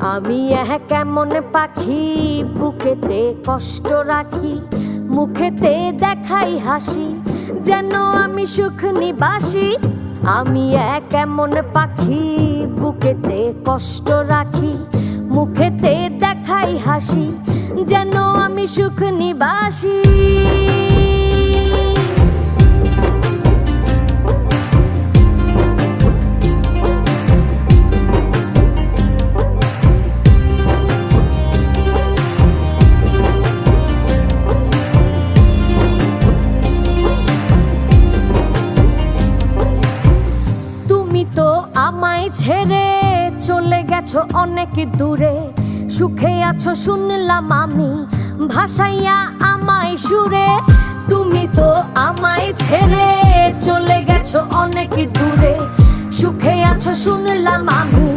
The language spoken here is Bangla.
আমি কেমন পাখি, বুকেতে কষ্ট রাখি, মুখেতে দেখাই হাসি, যেন আমি সুখ নিবাসী। আমি কেমন পাখি, বুকেতে কষ্ট রাখি, মুখেতে দেখাই হাসি, যেন আমি সুখ নিবাসী। আমায় ছেড়ে চলে গেছো অনেক দূরে, সুখে আছো শুনলাম আমি, ভাসাইয়া আমায় সুরে। তুমি তো আমায় ছেড়ে চলে গেছো অনেক দূরে, সুখে আছো শুনলাম আমি।